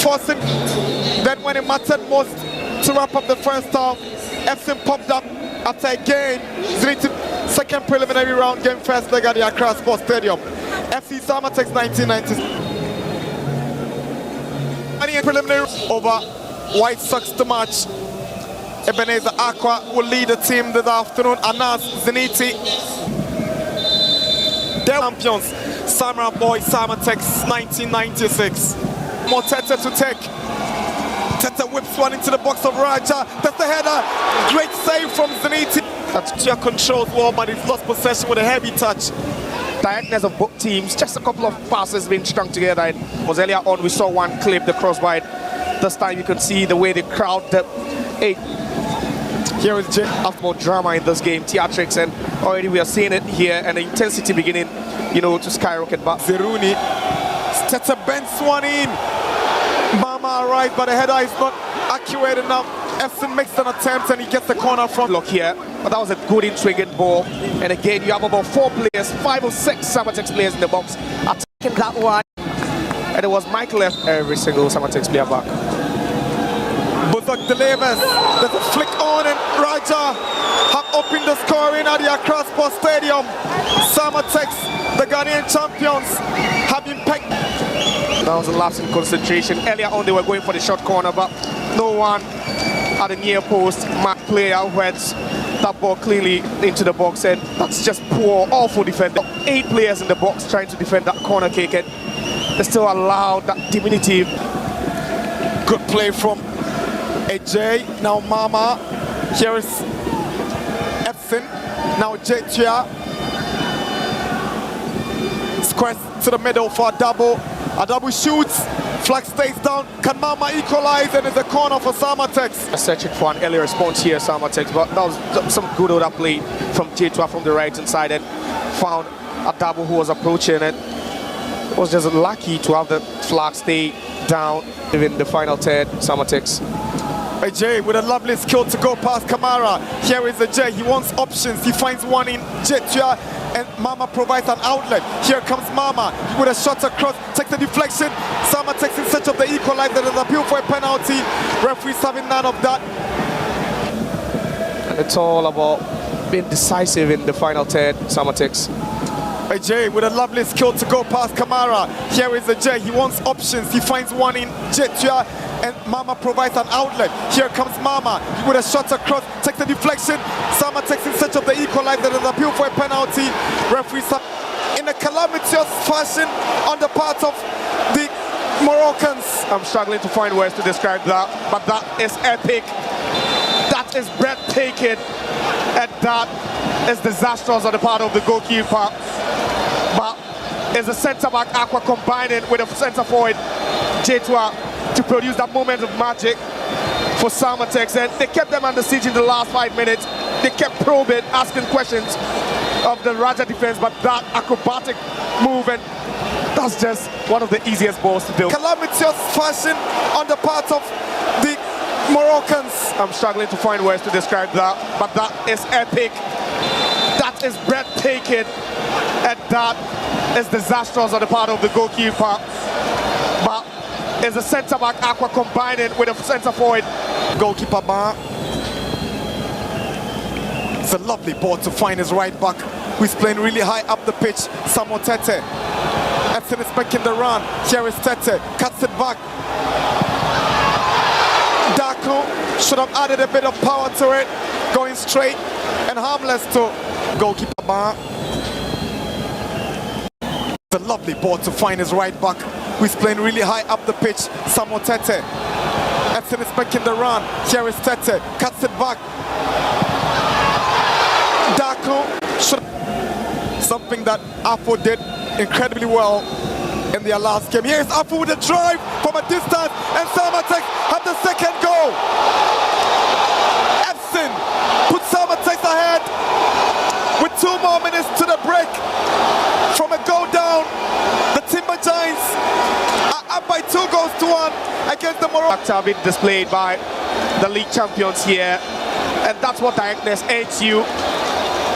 forcing. Then when it mattered most to wrap up the first half, FC popped up after a game. Second preliminary round game, first leg at the Accra Sports Stadium. FC Summertax 1990. Preliminary over White Sox to match. Ebenezer Aqua will lead the team this afternoon. Anas Zeniti. Their champions, Samara Boy Summertax 1996. Motete to take. Tete whips one into the box of Raja. That's the header. Great save from Zeniti. That's your controls well, but he's lost possession with a heavy touch. Diagonals of both teams, just a couple of passes being strung together. And was earlier on, we saw one clip the crossbar. This time you can see the way the crowd. Here is Jay. After more drama in this game, theatrics, and already we are seeing it here, and the intensity beginning, you know, to skyrocket. But Zeruni, Tete bends one in. Mama right, but the header is not accurate enough. Efson makes an attempt and he gets the corner from look here, but that was a good intriguing ball. And again, you have about 4 players, 5 or 6 Summertax players in the box attacking that one. And it was Mike left every single Summertax player back. Buzak delivers. There's a flick on and Raja have opened the scoring at the Accra Sports Stadium. Summertax, the Ghanaian champions, have been pegged. That was a lapse in concentration. Earlier on, they were going for the short corner, but no one at the near post. Mark player heads that ball cleanly into the box, and that's just poor, awful defending. 8 players in the box trying to defend that corner kick, and they still allowed that diminutive. Good play from AJ. Now Mama. Here is Epson. Now Jetia. Squares to the middle for a double. A double shoots. Flag stays down. Can Mama equalize? And it's a corner for Summertax. Searching for an early response here, Summertax, but that was some good order play from Jetua from the right hand side, and found a double who was approaching it. It was just lucky to have the flag stay down in the final third. Summertax. AJ with a lovely skill to go past Kamara. Here is AJ. He wants options. He finds one in Jetia, and Mama provides an outlet. Here comes Mama with a shot across, takes a deflection. Summertax in search of the equalizer. There's an appeal for a penalty. Referees having none of that. And it's all about being decisive in the final third. Summertax. AJ with a lovely skill to go past Kamara. Here is AJ. He wants options. He finds one in Jetia, and Mama provides an outlet. Here comes Mama with a shot across, takes a deflection. Summertax in search of the equalizer. There's an appeal for a penalty. Referees in a calamitous fashion on the part of the Moroccans. I'm struggling to find words to describe that, but that is epic. That is breathtaking, and that is disastrous on the part of the goalkeeper. But it's the centre-back Aqua combining with a centre-forward Jetua to produce that moment of magic for Summertax, and they kept them under siege in the last 5 minutes. They kept probing, asking questions of the Raja defense, but that acrobatic move, and that's just one of the easiest balls to do. Calamitous fashion on the part of the Moroccans. I'm struggling to find words to describe that, but that is epic. That is breathtaking, and that is disastrous on the part of the goalkeeper. But it's the centre-back Aqua combining with a centre-forward. Goalkeeper Bar. It's a lovely ball to find his right back, who's playing really high up the pitch. Samo Tete. Epson is making the run. Here is Tete. Cuts it back. Daku should have added a bit of power to it. Going straight and harmless to goalkeeper Bar. It's a lovely ball to find his right back, who's playing really high up the pitch. Samo Tete. Epson is making the run. Here is Tete. Cuts it back. Daku should something that Afo did incredibly well in their last game. Here's Afo with a drive from a distance, and Summertax had the second goal. Epson puts Summertax ahead with 2 more minutes to the break. From a goal down, the Timber Giants are up by 2 goals to 1 against the Morocco. Have been displayed by the league champions here, and that's what directness aids you.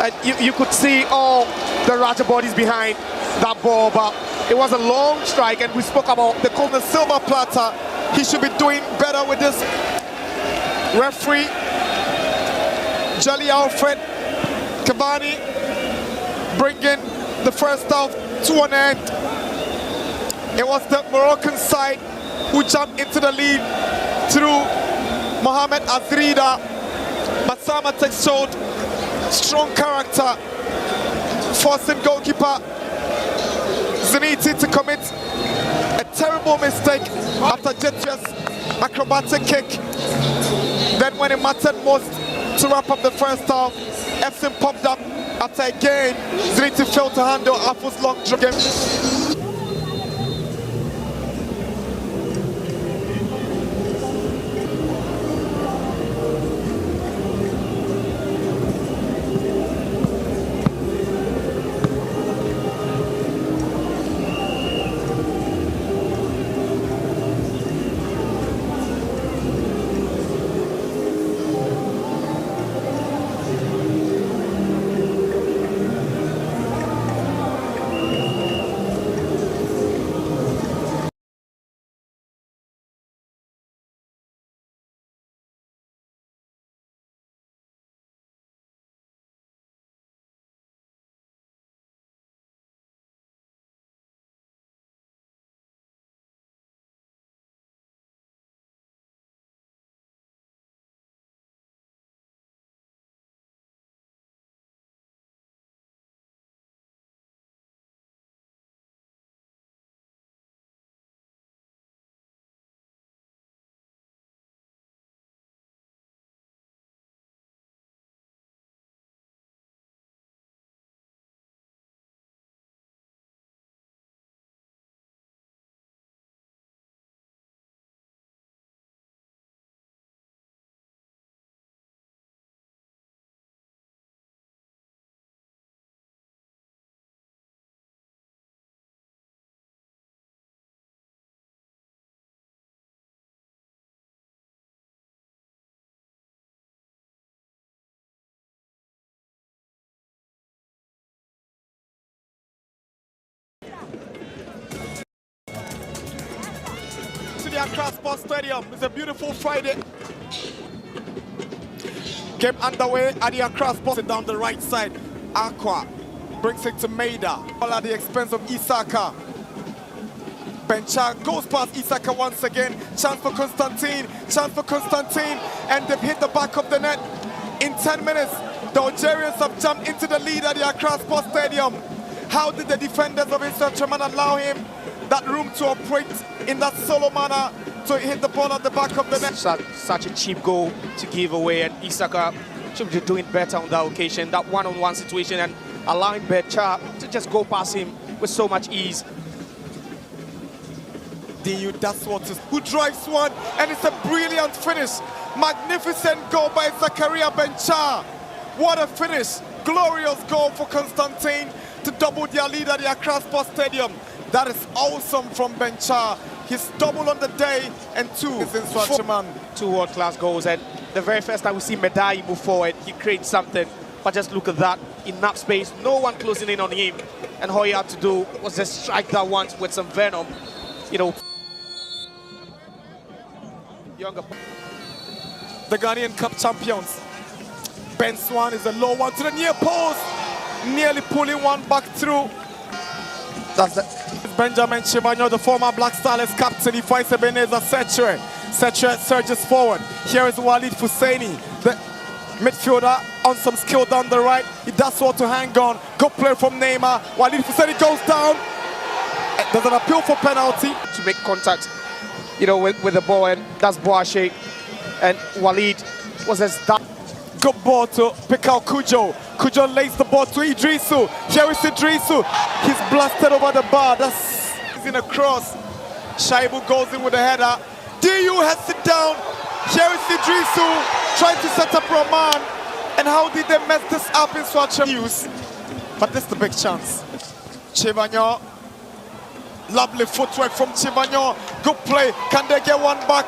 And you could see all the Raja bodies behind that ball, but it was a long strike, and we spoke about the silver platter He should be doing better with this. Referee, Jolly Alfred Cavani, bringing the first half to an end. It was the Moroccan side who jumped into the lead through Mohamed Azrida, but Samatex showed strong character, forcing goalkeeper Zeniti to commit a terrible mistake after Jetja's acrobatic kick. Then when it mattered most to wrap up the first half, Efson popped up after again Zeniti failed to handle Afu's long dribble. Accra Sports Stadium. It's a beautiful Friday. Game underway at the Accra Sports down the right side. Aqua brings it to Maida, all at the expense of Isaka. Bencha goes past Isaka once again. Chance for Constantine, and they've hit the back of the net. In 10 minutes, the Algerians have jumped into the lead at the Accra Sports Stadium. How did the defenders of Inter-Chaman allow him that room to operate in that solo manner to hit the ball at the back of the net? Such a cheap goal to give away, and Isaka should be doing better on that occasion. That one-on-one situation and allowing Bencha to just go past him with so much ease. DU Daswater, who drives one, and it's a brilliant finish. Magnificent goal by Zakaria Bencha. What a finish. Glorious goal for Constantine to double their lead at the Accra Sports Stadium. That is awesome from Bencha. He's double on the day, and two is in Swachiman. Two world-class goals, and the very first time we see Medai move forward, he creates something. But just look at that, enough space, no one closing in on him. And all he had to do was just strike that once with some venom. You know, younger. The Ghanaian Cup champions. Ben Swan is a low one to the near post, nearly pulling one back through. That's Benjamin Chibano, the former Black Stars captain. He finds Ebenezer Setre. Setre surges forward. Here is Walid Husseini, the midfielder, on some skill down the right. He does well to hang on. Good play from Neymar. Walid Husseini goes down. There's an appeal for penalty. To make contact, you know, with the ball, and that's Boashe. And Walid was as that. Good ball to pick out Kujo. Kujo lays the ball to Idrisu. Here is Idrisu. He's blasted over the bar. That's in a cross. Shaibu goes in with a header. DU has it down. Here is Idrisu trying to set up Roman. And how did they mess this up in Swatch? But this is the big chance. Chivagnon. Lovely footwork from Chivagnon. Good play. Can they get one back?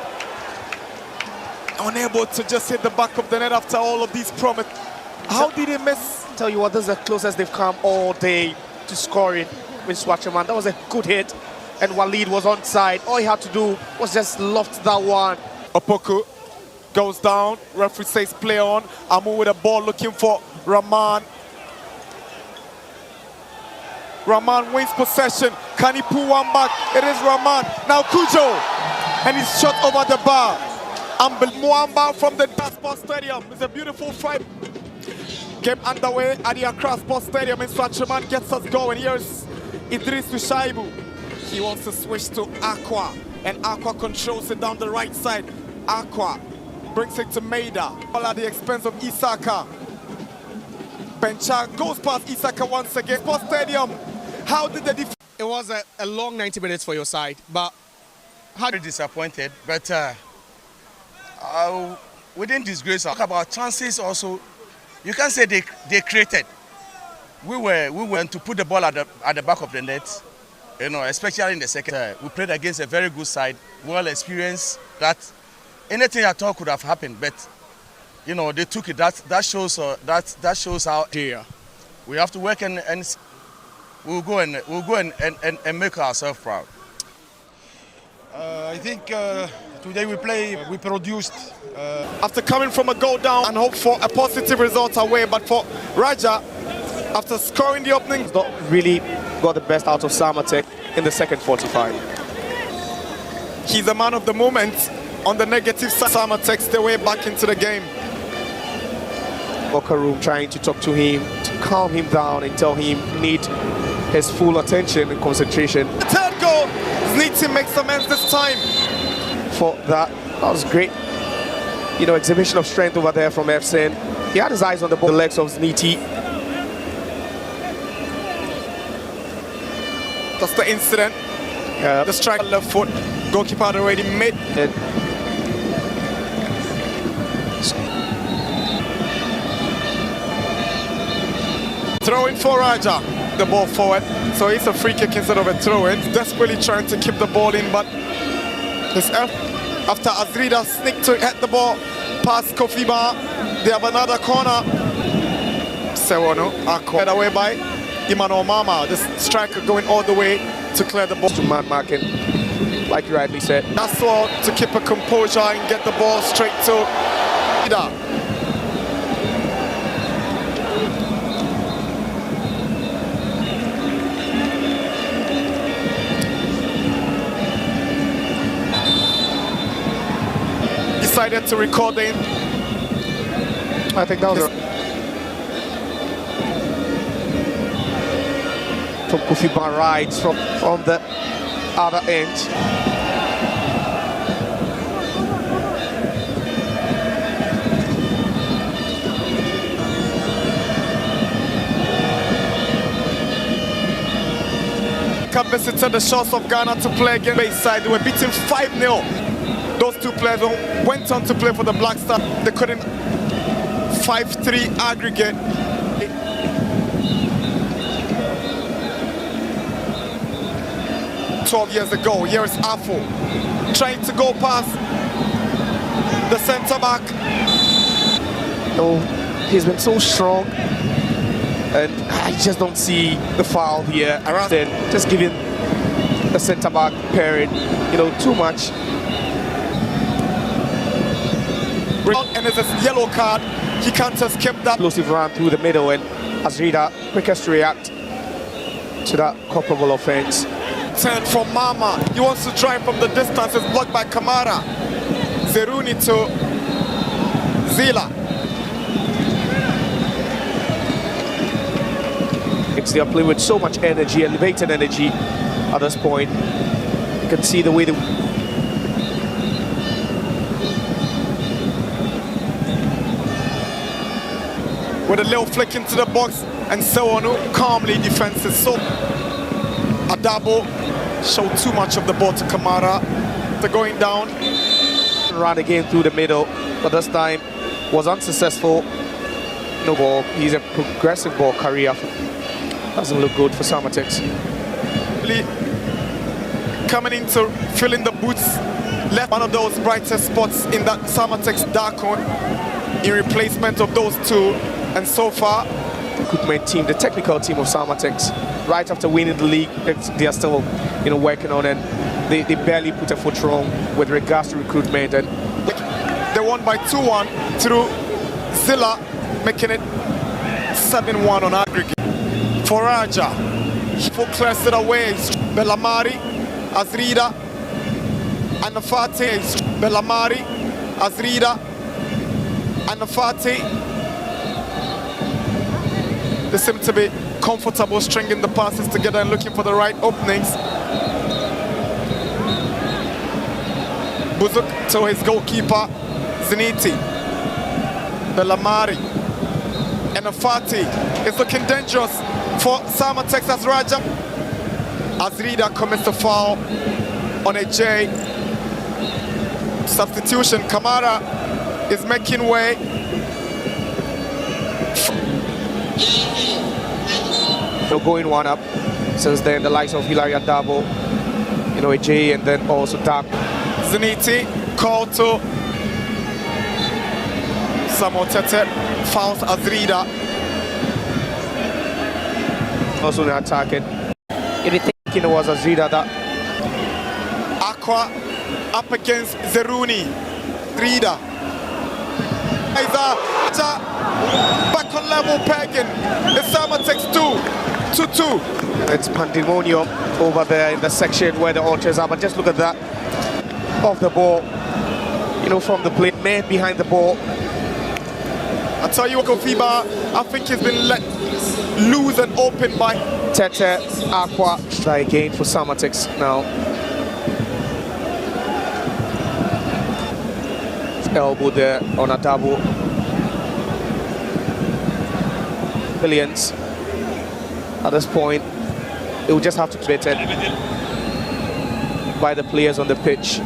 Unable to just hit the back of the net after all of these promises. How did he miss? Tell you what, this is the closest they've come all day to scoring with Swatcherman. That was a good hit. and Walid was onside. All he had to do was just loft that one. Opoku goes down. Referee says play on. Amu with a ball looking for Rahman. Rahman wins possession. Can he pull one back? It is Rahman. Now Kujo. And he's shot over the bar. Ambel Muamba from the Sports Stadium. It's a beautiful fight. Game underway at the Accra Sports Stadium. And Swachiman gets us going. Here's Idris Tushaibu. He wants to switch to Aqua. And Aqua controls it down the right side. Aqua brings it to Maida. All at the expense of Isaka. Bencha goes past Isaka once again. Sports Stadium. How did the defense? It was a long 90 minutes for your side, but how disappointed. But we didn't disgrace us. About chances also, you can't say they created. We went to put the ball at the back of the net, you know, especially in the second. We played against a very good side, well experienced. That anything at all could have happened, but you know they took it. That shows how we have to work and we'll go and make ourselves proud. I think today we produced. After coming from a goal down and hope for a positive result away, but for Raja, after scoring the opening, Not really got the best out of Samatek in the second 45. he's a man of the moment. On the negative side, Sama takes the way back into the game. Locker room trying to talk to him, to calm him down and tell him need his full attention and concentration. The third goal, Zniti makes amends this time. For that was great, you know, exhibition of strength over there from Efsen. He had his eyes on the ball, the legs of Zniti. That's the incident. Yeah. The strike left foot, goalkeeper had already made. Throw-in for Raja, the ball forward. So it's a free kick instead of a throw-in. Desperately trying to keep the ball in, but his after Azrida sneaked to hit the ball past Kofiba. They have another corner. Sewono, head away by Imano Mama. The striker going all the way to clear the ball. To man marking, like you rightly said. That's all to keep a composure and get the ball straight to Ida. Decided to record in. I think that was from Kofiba rides from the other end. Visited the shores of Ghana to play against Bayside. They were beaten 5-0. Those two players went on to play for the Black Star. They couldn't 5-3 aggregate. "12 years ago, here is Afo trying to go past the centre back. Oh, he's been so strong, and I just don't see the foul here. Then just giving the centre back pairing, you know, too much. And it's a yellow card. He can't escape that. Explosive run through the middle, and Azrida quickest to react to that culpable offense. Turn from Mama. He wants to try from the distance. It's blocked by Kamara. Zeruni to Zila. They are playing with so much energy, elevated energy at this point. You can see the way they... With a little flick into the box, and Sewonu calmly defends it. So Adabo showed too much of the ball to Kamara. They're going down. Run again through the middle, but this time was unsuccessful. No ball. He's a progressive ball carrier. Doesn't look good for Samatex. Coming into filling the boots, left one of those brightest spots in that Samatex dark horn in replacement of those two. And so far, Equipment team, the technical team of Samatex right after winning the league, they are still, working on it. They barely put a foot wrong with regards to recruitment. And they won by 2-1 through Zilla, making it 7-1 on aggregate. For Raja, he clears it away. Bellamari, Azrida, and Nafati. Bellamari, Azrida, and Nafati. They seem to be comfortable stringing the passes together and looking for the right openings. Buzuk to his goalkeeper, Zeniti. Bellamari. And Nafati is looking dangerous for Summertax as Raja. Azrida commits the foul on a J. Substitution. Kamara is making way. Going one up. Since then, the likes of ILYAS double, a J, and then also tap. Zeniti called to Samotete, fouls Azrida. Also the attack it. If you think it was Azrida that Aqua up against Zeruni. Rida. Back on level pegging. The Summertax 2-2. It's pandemonium over there in the section where the ultras are, but just look at that. Off the ball, from the play, man behind the ball. I tell you what, Kofiba, I think he's been let loose and open by Tete Aqua. Try again for Summertax now. Elbow there on a double. Billions. At this point, it will just have to be better by the players on the pitch.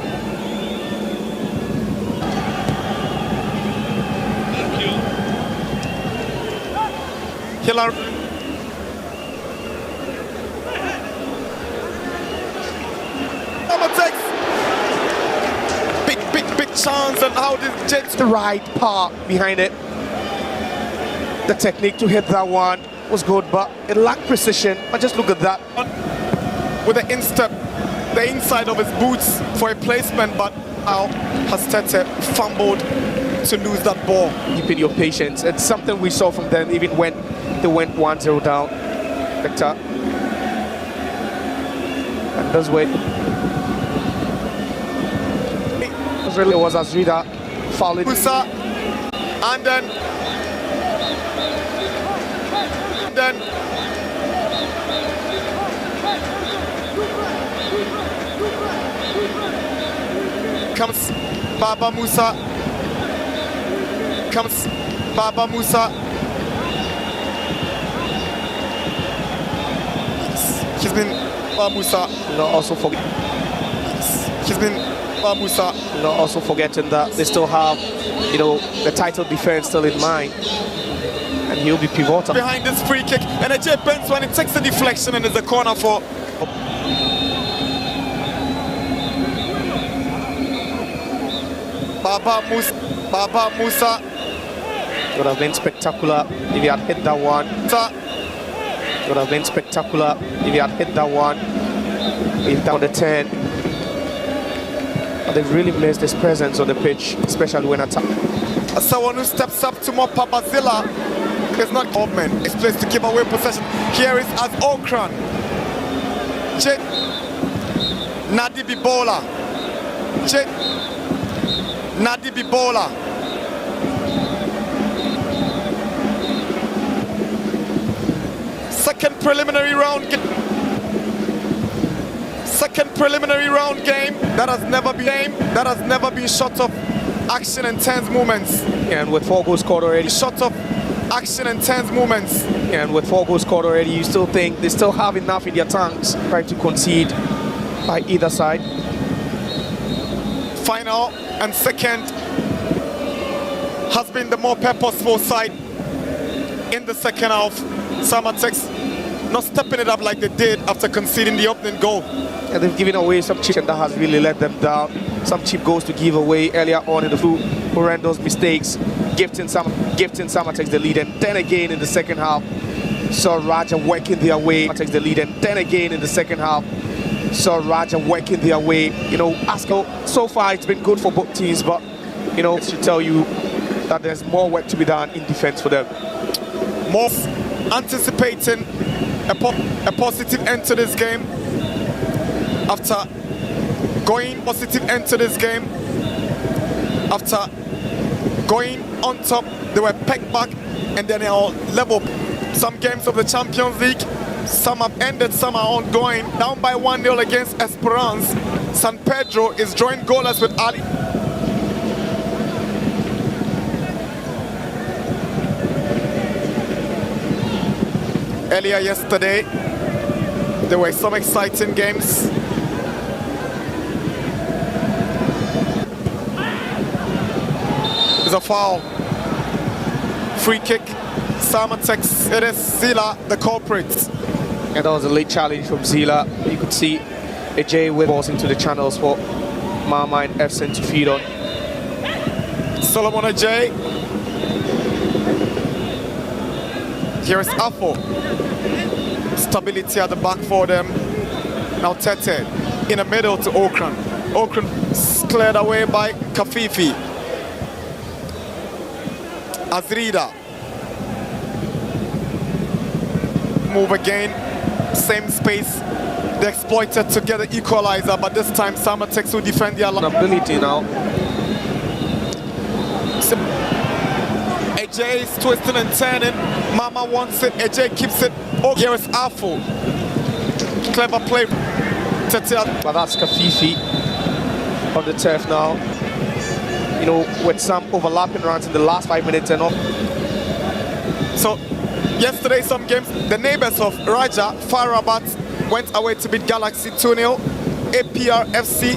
Hillary. Summertax. Big chance, and how this Jets The right part behind it. The technique to hit that one was good, but it lacked precision. But just look at that. with the instep, the inside of his boots for a placement, but now has Tete fumbled to lose that ball. Keeping your patience. It's something we saw from them even when they went 1-0 down. Victor. And does wait. It really was Azrida fouling. Musa, and then comes Baba Musa. Comes Baba Musa. He's been Baba Musa. Also forget. He's been Baba Musa. Also forgetting that they still have, the title defense still in mind, and he'll be pivotal behind this free kick. And AJ bends when it takes the deflection and is a corner for. Baba Musa. Would have been spectacular if he had hit that one. Would have been spectacular if he had hit that one. He's down the 10. But they've really missed his presence on the pitch, especially when attack. As someone who steps up to more Babazilla is not government. It's placed to give away possession. Here is as Okran. Nadi Bibola. Nadi Bibola. Second preliminary round game that has never been short of action and tense moments. And with 4 goals scored already, Short of action and tense moments. and with 4 goals scored already, you still think they still have enough in their tanks trying to concede by either side. Final and second has been the more purposeful side in the second half. Summertax not stepping it up like they did after conceding the opening goal. And they've given away some cheap, and that has really let them down. Some cheap goals to give away earlier on in the horrendous mistakes, gifting Summertax the lead, and then again in the second half. Saw Raja working their way, takes the lead, and then again in the second half, saw Raja working their way. You know, so far it's been good for both teams, but you know, it should tell you that there's more work to be done in defense for them. More anticipating a positive end to this game. After going positive end to this game, after going on top, they were pegged back and then they are level. Some games of the Champions League, some have ended, some are ongoing. Down by 1-0 against Esperance. San Pedro is drawing goalless with Ali. Earlier yesterday, there were some exciting games. It's a foul. Free kick. Summertax. It is Zila, the culprit. And that was a late challenge from Zila. You could see Ajay with balls into the channels for Mama and Efsen to feed on. Solomon Ajay. Here is Afo. Stability at the back for them. Now Tete in the middle to Okran. Okran cleared away by Kafifi. Azrida. Move again. Same space. They exploited to get the equalizer, but this time Summertax will defend their line. Ability now. Ajay is twisting and turning. Mama wants it. Ajay keeps it. Oh, here is Afo. Clever play. But that's Kafifi on the turf now. You know, with some overlapping runs in the last 5 minutes and all. So, yesterday, some games, the neighbors of Raja, Far Rabat, went away to beat Galaxy 2-0. APR FC,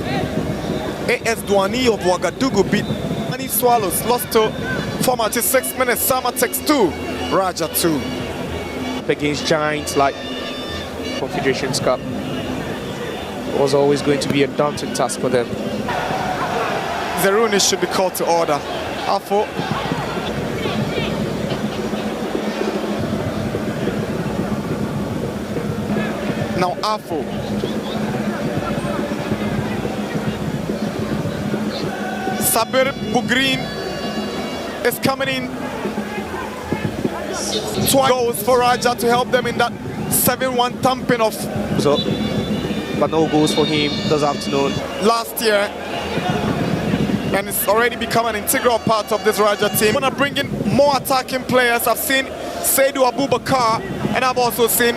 AS Douani of Ouagadougou beat Ani Swallows, lost to former 6 minutes, Summertax 2, Raja 2. Against giants like Confederations Cup, it was always going to be a daunting task for them. Zeruni should be called to order. Afo. Now Afo. Sabir Bugrin is coming in. 2 goals for Raja to help them in that 7-1 thumping of but no goals for him this afternoon. Last year. And it's already become an integral part of this Raja team. I want to bring in more attacking players. I've seen Seydou Abubakar and I've also seen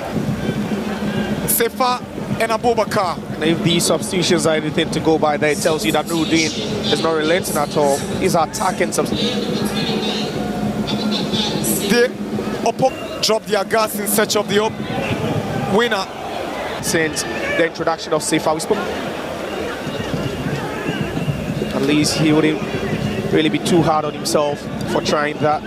Sefa and Abubakar. And if these substitutions are anything to go by, then it tells you that Nuruddin is not relenting at all. He's attacking some. The opponent dropped their gas in search of the winner. Since the introduction of Sefa, we spoke. At least he wouldn't really be too hard on himself for trying that.